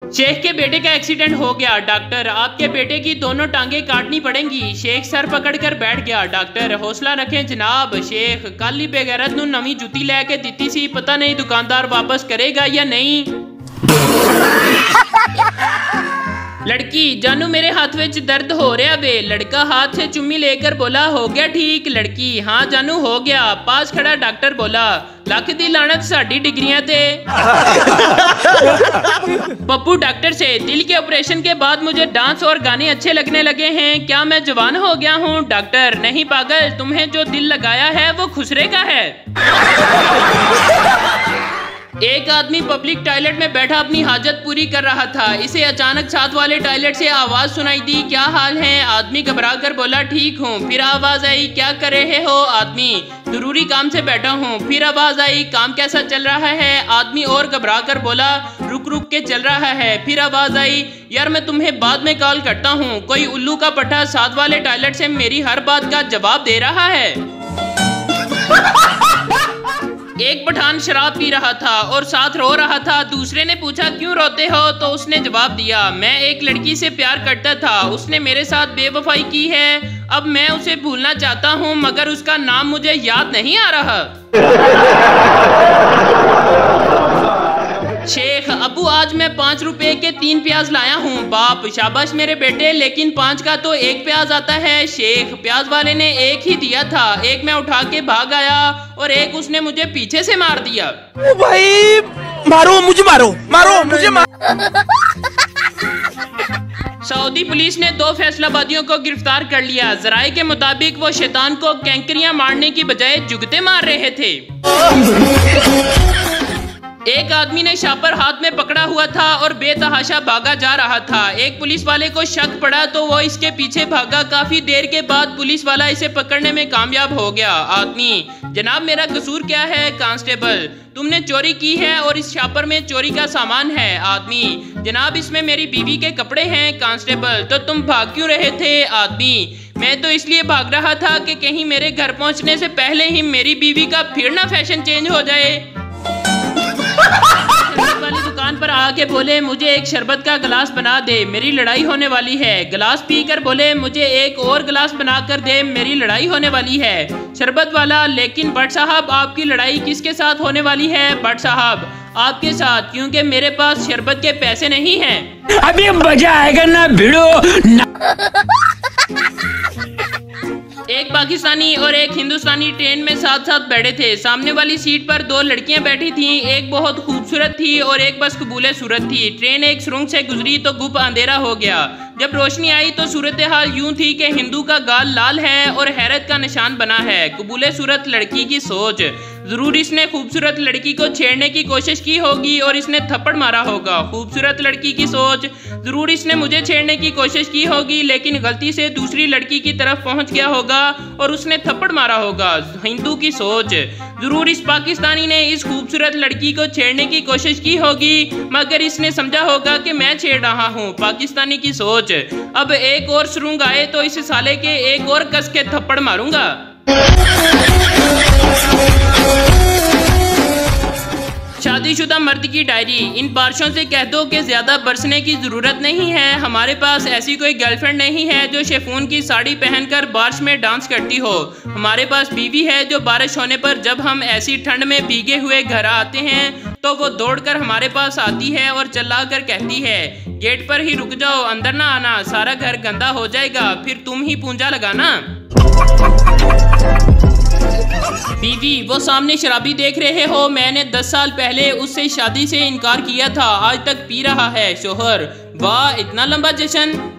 शेख के बेटे का एक्सीडेंट हो गया। डॉक्टर, आपके बेटे की दोनों टांगे काटनी पड़ेंगी। शेख सर पकड़कर बैठ गया। डॉक्टर, हौसला रखें जनाब। शेख, कल ही बेगैरत नू नवी जुती लेके दी सी, पता नहीं दुकानदार वापस करेगा या नहीं। लड़की, जानू मेरे हाथ विच दर्द हो रहा वे। लड़का हाथ से चुम्मी लेकर बोला, हो गया ठीक। लड़की, हाँ जानू हो गया। पास खड़ा डॉक्टर बोला, लख दी लानत साडी डिग्रियां ते। पप्पू डॉक्टर से, दिल के ऑपरेशन के बाद मुझे डांस और गाने अच्छे लगने लगे हैं, क्या मैं जवान हो गया हूँ? डॉक्टर, नहीं पागल, तुम्हें जो दिल लगाया है वो खुसरे का है। एक आदमी पब्लिक टॉयलेट में बैठा अपनी हाजत पूरी कर रहा था। इसे अचानक साथ वाले टॉयलेट से आवाज सुनाई दी, क्या हाल है? आदमी घबरा कर बोला, ठीक हूँ। फिर आवाज आई, क्या कर रहे हो? आदमी, जरूरी काम से बैठा हूँ। फिर आवाज आई, काम कैसा चल रहा है? आदमी और घबरा कर बोला, रुक रुक के चल रहा है। फिर आवाज आई, यार मैं तुम्हें बाद में कॉल करता हूँ। कोई उल्लू का पट्टा साथ वाले टॉयलेट से मेरी हर बात का जवाब दे रहा है। एक पठान शराब पी रहा था और साथ रो रहा था। दूसरे ने पूछा, क्यों रोते हो? तो उसने जवाब दिया, मैं एक लड़की से प्यार करता था, उसने मेरे साथ बेवफाई की है। अब मैं उसे भूलना चाहता हूँ मगर उसका नाम मुझे याद नहीं आ रहा। शेख, अबू आज मैं 5 रुपए के 3 प्याज लाया हूँ। बाप, शाबाश मेरे बेटे, लेकिन 5 का तो 1 प्याज आता है। शेख, प्याज वाले ने 1 ही दिया था, 1 मैं उठा के भाग आया और 1 उसने मुझे पीछे से मार दिया। ओ भाई, मारो मुझे, मारो मुझे, सऊदी पुलिस ने 2 फैसलाबादियों को गिरफ्तार कर लिया। जराये के मुताबिक वो शैतान को कैंकरियां मारने की बजाय जुगते मार रहे थे। एक आदमी ने शापर हाथ में पकड़ा हुआ था और बेतहाशा भागा जा रहा था। एक पुलिस वाले को शक पड़ा तो वो इसके पीछे भागा। काफी देर के बाद पुलिस वाला इसे पकड़ने में कामयाब हो गया। आदमी, जनाब मेरा कसूर क्या है? कांस्टेबल, तुमने चोरी की है और इस शापर में चोरी का सामान है। आदमी, जनाब इसमें मेरी बीवी के कपड़े हैं। कांस्टेबल, तो तुम भाग क्यों रहे थे? आदमी, मैं तो इसलिए भाग रहा था कि कहीं मेरे घर पहुंचने से पहले ही मेरी बीवी का फिर ना फैशन चेंज हो जाए। शरबत वाली दुकान पर आके बोले, मुझे एक शरबत का गिलास बना दे, मेरी लड़ाई होने वाली है। गिलास पीकर बोले, मुझे एक और गिलास बना कर दे, मेरी लड़ाई होने वाली है। शरबत वाला, लेकिन भट्ट साहब आपकी लड़ाई किसके साथ होने वाली है? भट्ट साहब, आपके साथ, क्योंकि मेरे पास शरबत के पैसे नहीं हैं। अभी मजा आएगा ना भिड़ो ना। एक पाकिस्तानी और एक हिंदुस्तानी ट्रेन में साथ साथ बैठे थे। सामने वाली सीट पर 2 लड़कियां बैठी थीं, एक बहुत खूबसूरत थी और एक बस कबूले सूरत थी। ट्रेन एक सुरंग से गुजरी तो गुप अंधेरा हो गया। जब रोशनी आई तो सूरत हाल यूं थी कि हिंदू का गाल लाल है और हैरत का निशान बना है। कबूले सूरत लड़की की सोच, जरूर इसने खूबसूरत लड़की को छेड़ने की कोशिश की होगी और इसने थप्पड़ मारा होगा। खूबसूरत लड़की की सोच, जरूर इसने मुझे छेड़ने की कोशिश की होगी लेकिन गलती से दूसरी लड़की की तरफ पहुंच गया होगा और उसने थप्पड़ मारा होगा। हिंदू की सोच, जरूर इस पाकिस्तानी ने इस खूबसूरत लड़की को छेड़ने की कोशिश की होगी मगर इसने समझा होगा कि मैं छेड़ रहा हूँ। पाकिस्तानी की सोच, अब एक और सुरंग आए तो इस साले के एक और कस के थप्पड़ मारूंगा। शादीशुदा मर्द की डायरी, इन बारिशों से कह दो कि ज्यादा बरसने की जरूरत नहीं है। हमारे पास ऐसी कोई गर्लफ्रेंड नहीं है जो शेफून की साड़ी पहनकर बारिश में डांस करती हो। हमारे पास बीवी है जो बारिश होने पर जब हम ऐसी ठंड में भीगे हुए घर आते हैं तो वो दौड़कर हमारे पास आती है और चिल्ला कर कहती है, गेट पर ही रुक जाओ, अंदर ना आना, सारा घर गंदा हो जाएगा, फिर तुम ही पूंजा लगाना। बीवी, वो सामने शराबी देख रहे हो, मैंने 10 साल पहले उससे शादी से इनकार किया था, आज तक पी रहा है। शोहर, वाह इतना लंबा जश्न।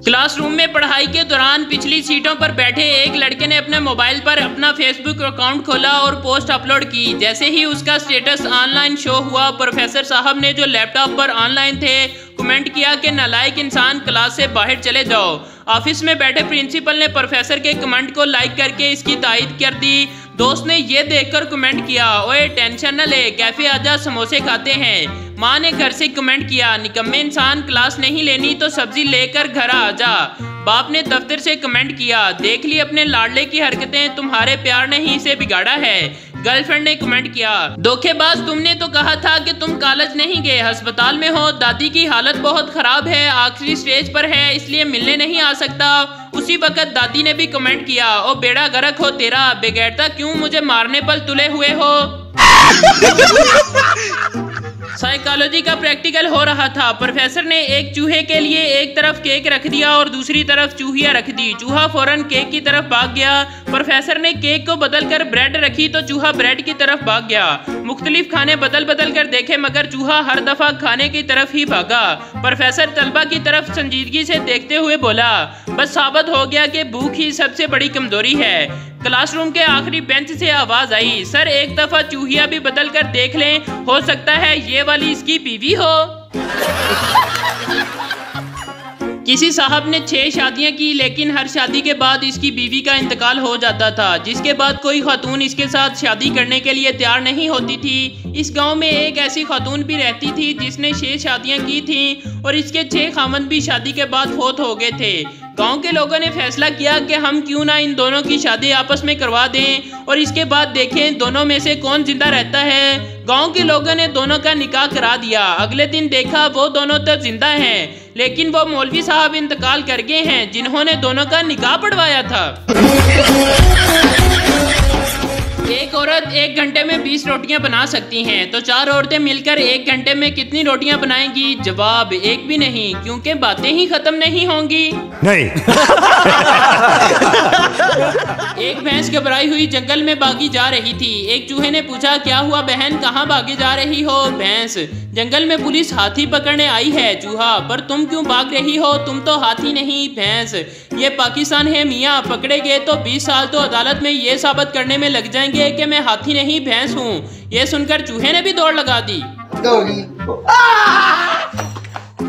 क्लासरूम में पढ़ाई के दौरान पिछली सीटों पर बैठे एक लड़के ने अपने मोबाइल पर अपना फेसबुक अकाउंट खोला और पोस्ट अपलोड की। जैसे ही उसका स्टेटस ऑनलाइन शो हुआ, प्रोफेसर साहब ने जो लैपटॉप पर ऑनलाइन थे कमेंट किया कि नालायक इंसान, क्लास से बाहर चले जाओ। ऑफिस में बैठे प्रिंसिपल ने प्रोफेसर के कमेंट को लाइक करके इसकी तारीफ कर दी। दोस्त ने ये देखकर कमेंट किया, ओए टेंशन न ले, कैफे आजा, समोसे खाते हैं। माँ ने घर से कमेंट किया, निकम्मे इंसान, क्लास नहीं लेनी तो सब्जी लेकर घर आ जा। बाप ने दफ्तर से कमेंट किया, देख ली अपने लाडले की हरकतें, तुम्हारे प्यार ने ही इसे बिगाड़ा है। गर्लफ्रेंड ने कमेंट किया, धोखेबाज तुमने तो कहा था कि तुम कॉलेज नहीं गए, अस्पताल में हो, दादी की हालत बहुत खराब है, आखिरी स्टेज पर है, इसलिए मिलने नहीं आ सकता। उसी वक्त दादी ने भी कमेंट किया, ओ बेड़ा गर्क हो तेरा, बेगैरता क्यों मुझे मारने पर तुले हुए हो। साइकोलॉजी का प्रैक्टिकल हो रहा था। प्रोफेसर ने एक चूहे के लिए एक तरफ केक रख दिया और दूसरी तरफ चूहिया रख दी। चूहा फौरन केक की तरफ भाग गया। प्रोफेसर ने केक को बदलकर ब्रेड रखी तो चूहा ब्रेड की तरफ भाग गया। मुख्तलिफ खाने बदल बदल कर देखे मगर चूहा हर दफा खाने की तरफ ही भागा। प्रोफेसर तलबा की तरफ संजीदगी से देखते हुए बोला, बस साबित हो गया कि भूख ही सबसे बड़ी कमजोरी है। क्लासरूम के आखिरी बेंच से आवाज आई, सर एक दफा चूहिया भी बदल कर देख लें, हो सकता है ये वाली इसकी बीवी हो। किसी साहब ने 6 शादियां की लेकिन हर शादी के बाद इसकी बीवी का इंतकाल हो जाता था, जिसके बाद कोई खातून इसके साथ शादी करने के लिए तैयार नहीं होती थी। इस गांव में एक ऐसी खातून भी रहती थी जिसने 6 शादियां की थी और इसके 6 खामंद भी शादी के बाद फौत हो गए थे। गांव के लोगों ने फैसला किया कि हम क्यों ना इन दोनों की शादी आपस में करवा दें और इसके बाद देखें दोनों में से कौन जिंदा रहता है। गांव के लोगों ने दोनों का निकाह करा दिया। अगले दिन देखा वो दोनों तो जिंदा हैं, लेकिन वो मौलवी साहब इंतकाल कर गए हैं जिन्होंने दोनों का निकाह पढ़वाया था। एक औरत 1 घंटे में 20 रोटियां बना सकती हैं, तो 4 औरतें मिलकर 1 घंटे में कितनी रोटियां बनाएंगी? जवाब एक भी नहीं, क्योंकि बातें ही खत्म नहीं होंगी। नहीं। एक भैंस घबराई हुई जंगल में भागी जा रही थी। एक चूहे ने पूछा, क्या हुआ बहन, कहाँ भागे जा रही हो? भैंस, जंगल में पुलिस हाथी पकड़ने आई है। चूहा, पर तुम क्यों भाग रही हो, तुम तो हाथी नहीं। भैंस, ये पाकिस्तान है मियाँ, पकड़े गए तो 20 साल तो अदालत में ये साबित करने में लग जाएंगे कि मैं हाथी नहीं भैंस हूँ। ये सुनकर चूहे ने भी दौड़ लगा दी।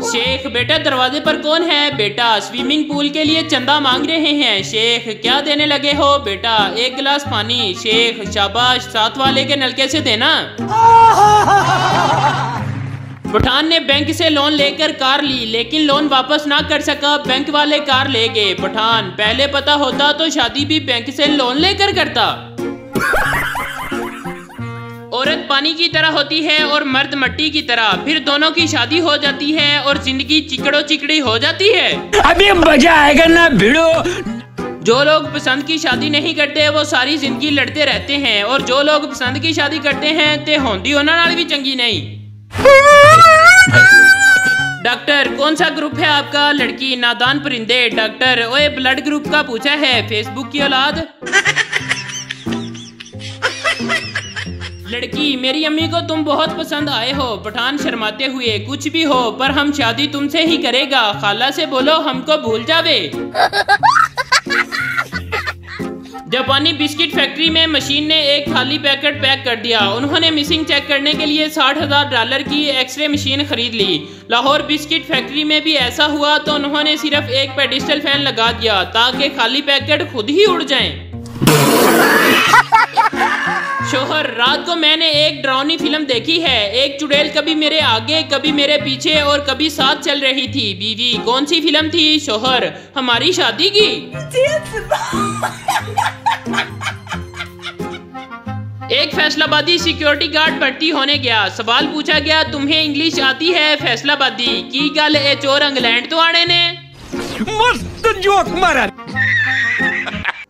शेख, बेटा दरवाजे पर कौन है? बेटा स्विमिंग पूल के लिए चंदा मांग रहे हैं। शेख, क्या देने लगे हो? बेटा 1 गिलास पानी। शेख, शाबाश, साथ वाले के नलके से देना। पठान ने बैंक से लोन लेकर कार ली लेकिन लोन वापस ना कर सका, बैंक वाले कार ले गए। पठान, पहले पता होता तो शादी भी बैंक से लोन लेकर करता। औरत पानी की तरह होती है और मर्द मिट्टी की तरह, फिर दोनों की शादी हो जाती है और जिंदगी चिकड़ो चिकड़ी हो जाती है। अभी मजा आएगा ना भिड़ो। जो लोग पसंद की शादी नहीं करते वो सारी जिंदगी लड़ते रहते हैं, और जो लोग पसंद की शादी करते हैं ते होंदी होना नाल भी चंगी नहीं। डॉक्टर, कौन सा ग्रुप है आपका? लड़की, नादान परिंदे। डॉक्टर, ओए ब्लड ग्रुप का पूछा है, फेसबुक की औलाद। लड़की, मेरी अम्मी को तुम बहुत पसंद आए हो। पठान शर्माते हुए, कुछ भी हो पर हम शादी तुमसे ही करेगा। खाला से बोलो हमको भूल जावे। जापानी बिस्किट फैक्ट्री में मशीन ने एक खाली पैकेट पैक कर दिया। उन्होंने मिसिंग चेक करने के लिए $60,000 की एक्सरे मशीन खरीद ली। लाहौर बिस्किट फैक्ट्री में भी ऐसा हुआ तो उन्होंने सिर्फ एक पेडिस्टल फैन लगा दिया ताकि खाली पैकेट खुद ही उड़ जाएं। शोहर, रात को मैंने एक डरावनी फिल्म देखी है। एक चुड़ैल कभी मेरे आगे कभी मेरे पीछे और कभी साथ चल रही थी। बीवी, कौन सी फिल्म थी? शोहर, हमारी शादी की। एक फैसलाबादी सिक्योरिटी गार्ड भर्ती होने गया। सवाल पूछा गया, तुम्हें इंग्लिश आती है? फैसलाबादी, की गल ए चोर इंग्लैंड तो आने ने। मस्त जोक मारा।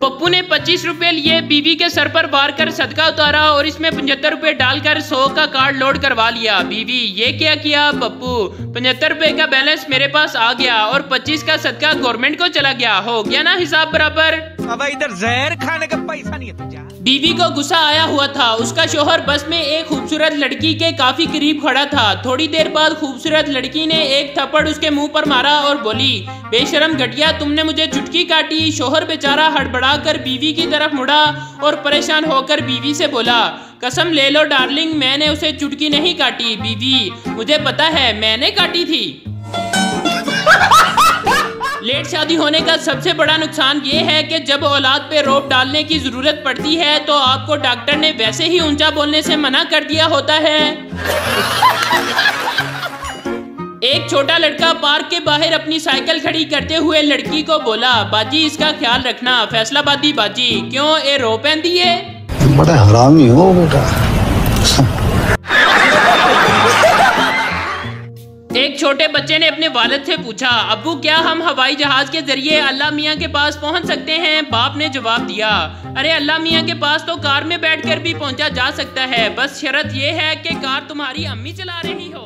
पप्पू ने 25 रुपए लिए, बीवी के सर पर वार कर सदका उतारा और इसमें 75 रुपए डालकर 100 का कार्ड लोड करवा लिया। बीवी, ये क्या किया? पप्पू, 75 रुपए का बैलेंस मेरे पास आ गया और 25 का सदका गवर्नमेंट को चला गया। हो गया ना हिसाब बराबर। अब इधर जहर खाने का पैसा नहीं है तुझे। बीवी को गुस्सा आया हुआ था। उसका शोहर बस में एक खूबसूरत लड़की के काफी करीब खड़ा था। थोड़ी देर बाद खूबसूरत लड़की ने एक थप्पड़ उसके मुंह पर मारा और बोली, बेशरम घटिया, तुमने मुझे चुटकी काटी। शोहर बेचारा हड़बड़ाकर बीवी की तरफ मुड़ा और परेशान होकर बीवी से बोला, कसम ले लो डार्लिंग, मैंने उसे चुटकी नहीं काटी। बीवी, मुझे पता है, मैंने काटी थी। लेट शादी होने का सबसे बड़ा नुकसान ये है कि जब औलाद पे रोब डालने की जरूरत पड़ती है तो आपको डॉक्टर ने वैसे ही ऊंचा बोलने से मना कर दिया होता है। एक छोटा लड़का पार्क के बाहर अपनी साइकिल खड़ी करते हुए लड़की को बोला, बाजी इसका ख्याल रखना। फैसलाबादी, बाजी क्यों, ए रो पैंदी है? बड़ा हरामी हो बेटा। एक छोटे बच्चे ने अपने वालिद से पूछा, अब्बू क्या हम हवाई जहाज के जरिए अल्लाह मियाँ के पास पहुँच सकते हैं? बाप ने जवाब दिया, अरे अल्लाह मियाँ के पास तो कार में बैठकर भी पहुँचा जा सकता है, बस शर्त ये है कि कार तुम्हारी अम्मी चला रही हो।